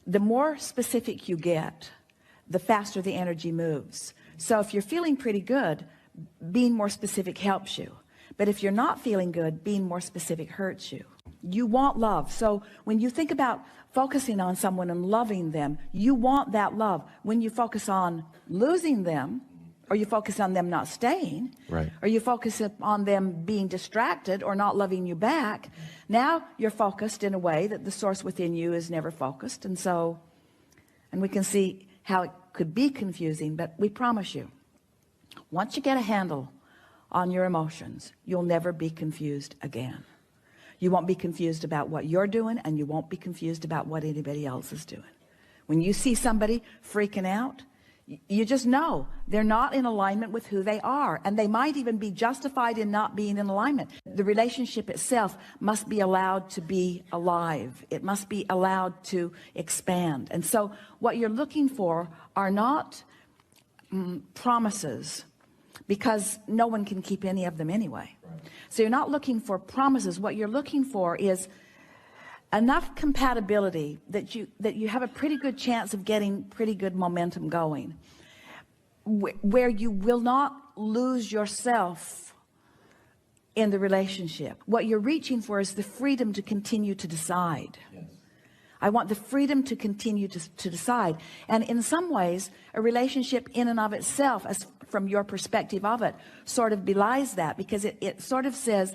The more specific you get, the faster the energy moves. So if you're feeling pretty good, being more specific helps you. But if you're not feeling good, being more specific hurts you. You want love. So when you think about focusing on someone and loving them, you want that love. When you focus on losing them, or you focus on them not staying, right, or you focus on them being distracted or not loving you back, now you're focused in a way that the source within you is never focused. And we can see how it could be confusing, but we promise you, once you get a handle on your emotions, you'll never be confused again. You won't be confused about what you're doing, and you won't be confused about what anybody else is doing. When you see somebody freaking out, you just know they're not in alignment with who they are, and they might even be justified in not being in alignment. The relationship itself must be allowed to be alive. It must be allowed to expand. And so what you're looking for are not promises, because no one can keep any of them anyway. Right. So you're not looking for promises. What you're looking for is enough compatibility that you have a pretty good chance of getting pretty good momentum going, where you will not lose yourself in the relationship. What you're reaching for is the freedom to continue to decide. Yes. I want the freedom to continue to decide. And in some ways, a relationship in and of itself, as from your perspective of it, sort of belies that, because it sort of says,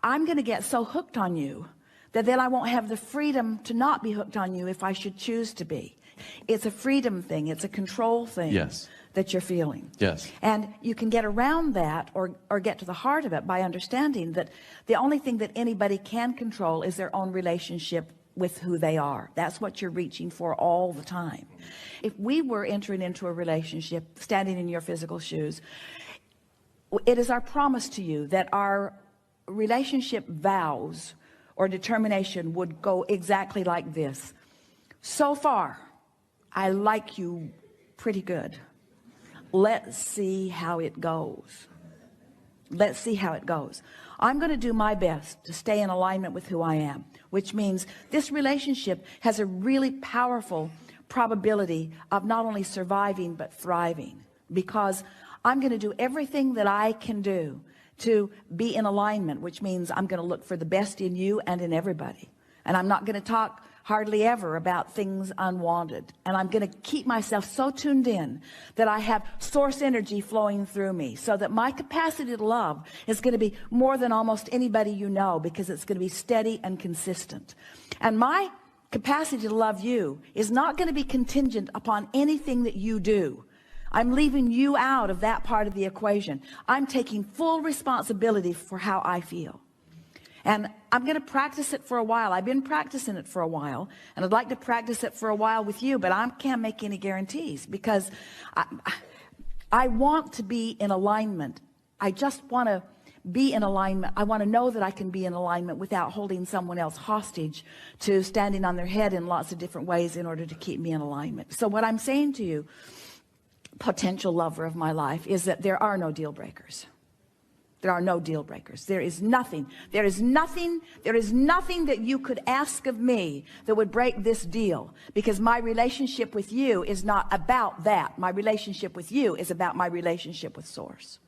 I'm going to get so hooked on you that then I won't have the freedom to not be hooked on you if I should choose to be. It's a freedom thing. It's a control thing. Yes. That you're feeling. Yes. And you can get around that or get to the heart of it by understanding that the only thing that anybody can control is their own relationship with who they are. That's what you're reaching for all the time. If we were entering into a relationship, standing in your physical shoes, it is our promise to you that our relationship vows or determination would go exactly like this. So far, I like you pretty good. Let's see how it goes. Let's see how it goes. I'm going to do my best to stay in alignment with who I am, which means this relationship has a really powerful probability of not only surviving but thriving, because I'm going to do everything that I can do to be in alignment, which means I'm going to look for the best in you and in everybody. And I'm not going to talk hardly ever about things unwanted. And I'm going to keep myself so tuned in that I have source energy flowing through me, so that my capacity to love is going to be more than almost anybody you know, because it's going to be steady and consistent. And my capacity to love you is not going to be contingent upon anything that you do. I'm leaving you out of that part of the equation. I'm taking full responsibility for how I feel. And I'm going to practice it for a while. I've been practicing it for a while, and I'd like to practice it for a while with you, but I can't make any guarantees, because I want to be in alignment. I just want to be in alignment. I want to know that I can be in alignment without holding someone else hostage to standing on their head in lots of different ways in order to keep me in alignment. So what I'm saying to you, potential lover of my life, is that there are no deal breakers. There are no deal breakers. There is nothing that you could ask of me that would break this deal, because my relationship with you is not about that. My relationship with you is about my relationship with Source.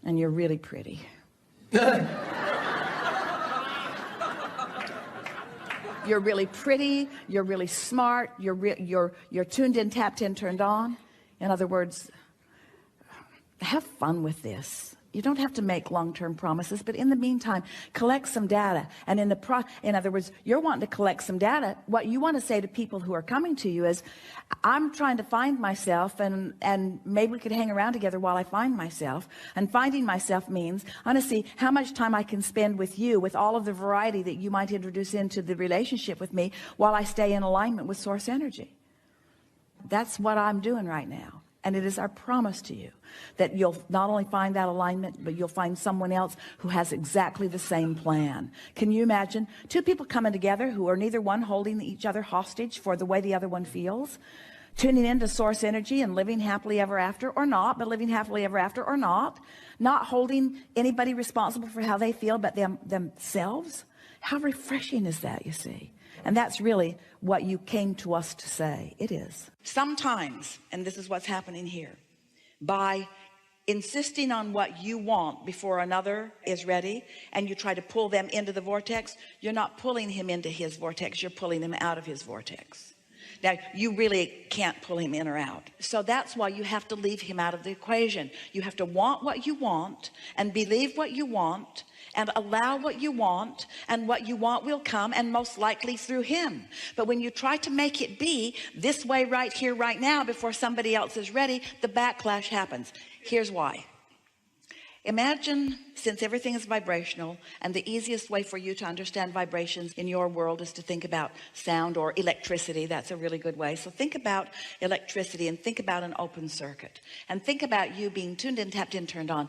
And you're really pretty. You're really pretty. You're really smart. You're tuned in, tapped in, turned on. In other words, have fun with this. You don't have to make long-term promises, but in the meantime, collect some data. And in other words, you're wanting to collect some data. What you want to say to people who are coming to you is, I'm trying to find myself, and maybe we could hang around together while I find myself. And finding myself means I want to see how much time I can spend with you, with all of the variety that you might introduce into the relationship with me, while I stay in alignment with source energy. That's what I'm doing right now. And it is our promise to you that you'll not only find that alignment, but you'll find someone else who has exactly the same plan. Can you imagine two people coming together who are neither one holding each other hostage for the way the other one feels, tuning into source energy and living happily ever after, or not, but living happily ever after, or not holding anybody responsible for how they feel but themselves? How refreshing is that, you see? And that's really what you came to us to say. It is. Sometimes, and this is what's happening here, by insisting on what you want before another is ready, and you try to pull them into the vortex, you're not pulling him into his vortex, you're pulling him out of his vortex. Now, you really can't pull him in or out. So that's why you have to leave him out of the equation. You have to want what you want and believe what you want and allow what you want, and what you want will come, and most likely through him. But when you try to make it be this way right here, right now, before somebody else is ready, the backlash happens. Here's why. Imagine, since everything is vibrational, and the easiest way for you to understand vibrations in your world is to think about sound or electricity. That's a really good way. So think about electricity and think about an open circuit, and think about you being tuned in, tapped in, turned on.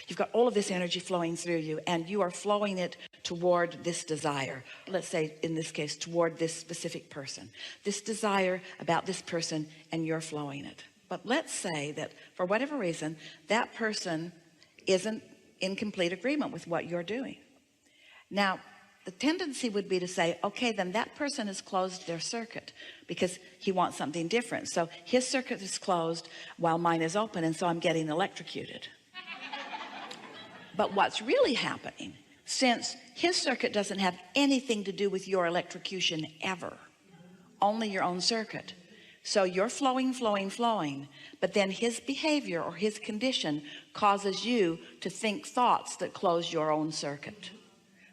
You've got all of this energy flowing through you, and you are flowing it toward this desire. Let's say in this case, toward this specific person, this desire about this person, and you're flowing it. But let's say that for whatever reason, that person isn't in complete agreement with what you're doing. Now, the tendency would be to say, okay, then that person has closed their circuit because he wants something different. So his circuit is closed while mine is open, and so I'm getting electrocuted. But what's really happening, since his circuit doesn't have anything to do with your electrocution ever, only your own circuit. So you're flowing, but then his behavior or his condition causes you to think thoughts that close your own circuit.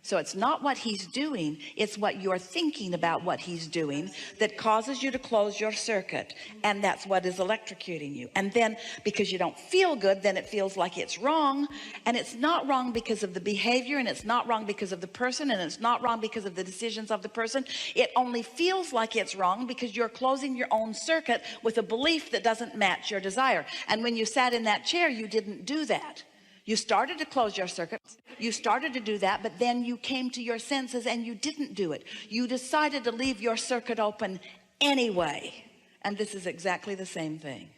So it's not what he's doing, it's what you're thinking about what he's doing that causes you to close your circuit, and that's what is electrocuting you. And then because you don't feel good, then it feels like it's wrong, and it's not wrong because of the behavior, and it's not wrong because of the person, and it's not wrong because of the decisions of the person. It only feels like it's wrong because you're closing your own circuit with a belief that doesn't match your desire. And when you sat in that chair, you didn't do that. You started to close your circuit, you started to do that, but then you came to your senses and you didn't do it. You decided to leave your circuit open anyway. And this is exactly the same thing.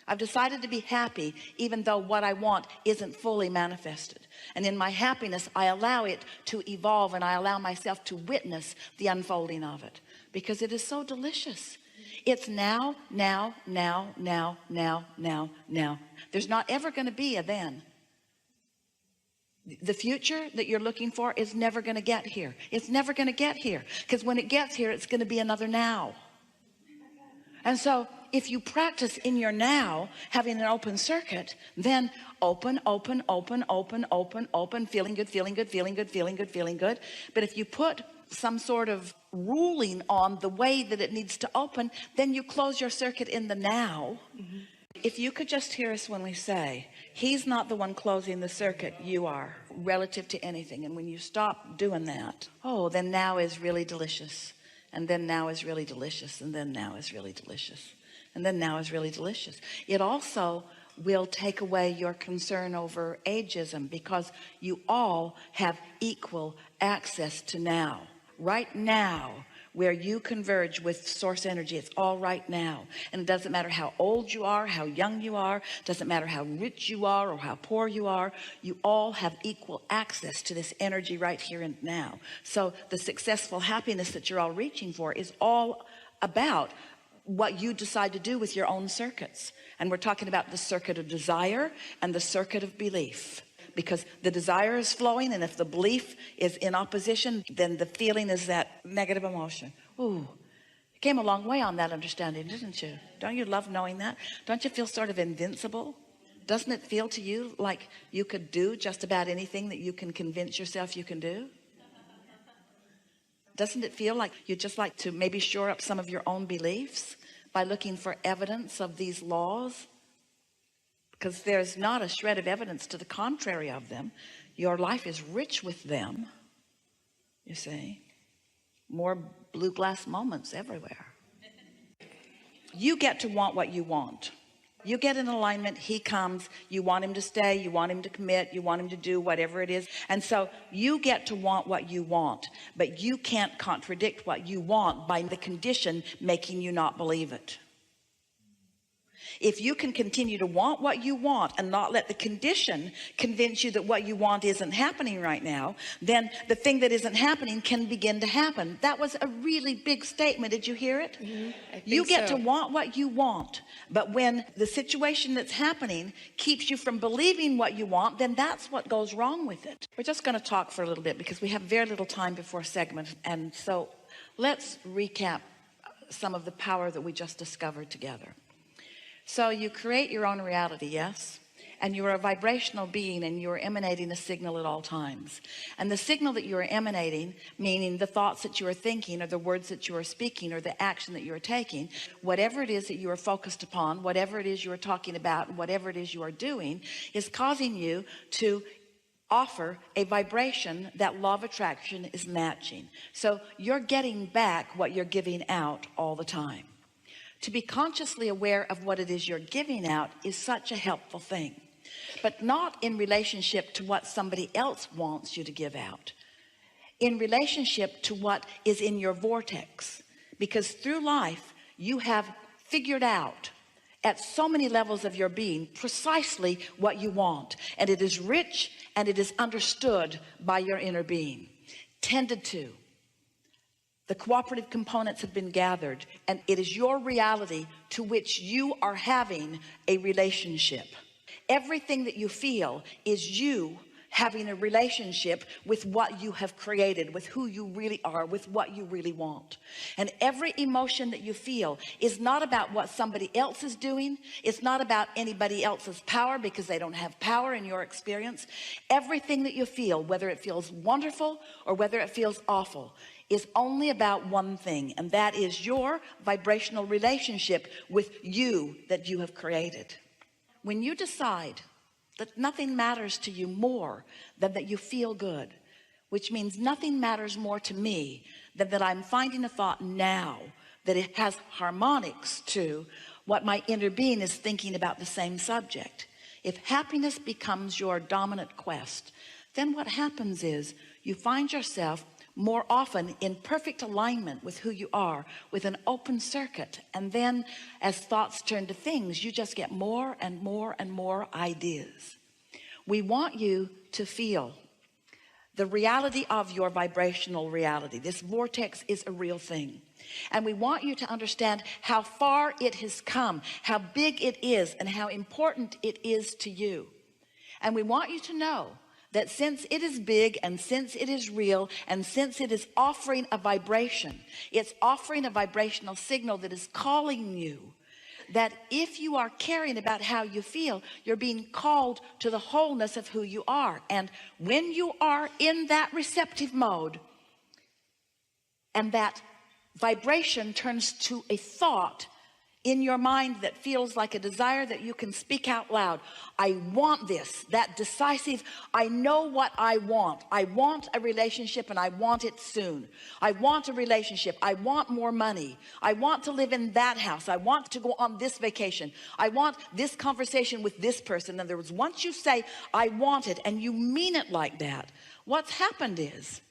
I've decided to be happy even though what I want isn't fully manifested. And in my happiness, I allow it to evolve, and I allow myself to witness the unfolding of it because it is so delicious. It's now. There's not ever going to be a then. The future that you're looking for is never going to get here. It's never going to get here, because when it gets here, it's going to be another now. And so if you practice in your now having an open circuit, then open, feeling good. But if you put some sort of ruling on the way that it needs to open, then you close your circuit in the now. If you could just hear us when we say, he's not the one closing the circuit, you are, relative to anything. And when you stop doing that, oh, then now is really delicious. And then now is really delicious. And then now is really delicious. And then now is really delicious. It also will take away your concern over ageism, because you all have equal access to now. Right now, where you converge with source energy, it's all right now. And it doesn't matter how old you are, how young you are, doesn't matter how rich you are or how poor you are, you all have equal access to this energy right here and now. So the successful happiness that you're all reaching for is all about what you decide to do with your own circuits. And we're talking about the circuit of desire and the circuit of belief. Because the desire is flowing, and if the belief is in opposition, then the feeling is that negative emotion. Ooh, you came a long way on that understanding, didn't you? Don't you love knowing that? Don't you feel sort of invincible? Doesn't it feel to you like you could do just about anything that you can convince yourself you can do? Doesn't it feel like you'd just like to maybe shore up some of your own beliefs by looking for evidence of these laws? Because there's not a shred of evidence to the contrary of them. Your life is rich with them. You see, more blue glass moments everywhere. You get to want what you want. You get in alignment, he comes, you want him to stay, you want him to commit, you want him to do whatever it is. And so you get to want what you want, but you can't contradict what you want by the condition making you not believe it. If you can continue to want what you want and not let the condition convince you that what you want isn't happening right now, then the thing that isn't happening can begin to happen. That was a really big statement. Did you hear it? You get to want what you want, but when the situation that's happening keeps you from believing what you want, then that's what goes wrong with it. We're just going to talk for a little bit because we have very little time before segment, and so let's recap some of the power that we just discovered together. So you create your own reality, yes? And you're a vibrational being, and you're emanating a signal at all times. And the signal that you're emanating, meaning the thoughts that you are thinking, or the words that you are speaking, or the action that you are taking, whatever it is that you are focused upon, whatever it is you are talking about, whatever it is you are doing, is causing you to offer a vibration that law of attraction is matching. So you're getting back what you're giving out all the time. To be consciously aware of what it is you're giving out is such a helpful thing, but not in relationship to what somebody else wants you to give out, in relationship to what is in your vortex. Because through life, you have figured out at so many levels of your being precisely what you want, and it is rich and it is understood by your inner being, tended to. The cooperative components have been gathered, and it is your reality to which you are having a relationship. Everything that you feel is you having a relationship with what you have created, with who you really are, with what you really want. And every emotion that you feel is not about what somebody else is doing. It's not about anybody else's power, because they don't have power in your experience. Everything that you feel, whether it feels wonderful or whether it feels awful, is only about one thing, and that is your vibrational relationship with you that you have created. When you decide that nothing matters to you more than that you feel good, which means nothing matters more to me than that I'm finding a thought now that it has harmonics to what my inner being is thinking about the same subject. If happiness becomes your dominant quest, then what happens is you find yourself more often in perfect alignment with who you are, with an open circuit. And then as thoughts turn to things, you just get more and more and more ideas. We want you to feel the reality of your vibrational reality. This vortex is a real thing. And we want you to understand how far it has come, how big it is, and how important it is to you. And we want you to know that since it is big, and since it is real, and since it is offering a vibration, it's offering a vibrational signal that is calling you, that if you are caring about how you feel, you're being called to the wholeness of who you are. And when you are in that receptive mode, and that vibration turns to a thought in your mind that feels like a desire that you can speak out loud. I want this, that decisive, I know what I want. I want a relationship, and I want it soon. I want a relationship. I want more money. I want to live in that house. I want to go on this vacation. I want this conversation with this person. In other words, once you say, I want it, and you mean it like that, what's happened is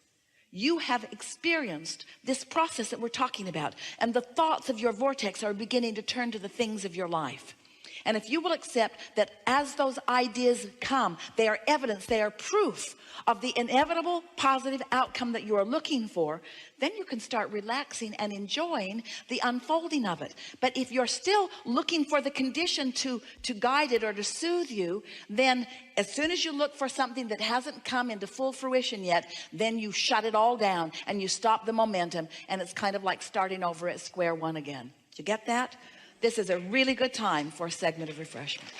you have experienced this process that we're talking about, and the thoughts of your vortex are beginning to turn to the things of your life. And if you will accept that as those ideas come, they are evidence, they are proof of the inevitable positive outcome that you are looking for, then you can start relaxing and enjoying the unfolding of it. But if you're still looking for the condition to guide it or to soothe you, then as soon as you look for something that hasn't come into full fruition yet, then you shut it all down and you stop the momentum, and it's kind of like starting over at square one again. Did you get that? This is a really good time for a segment of refreshment.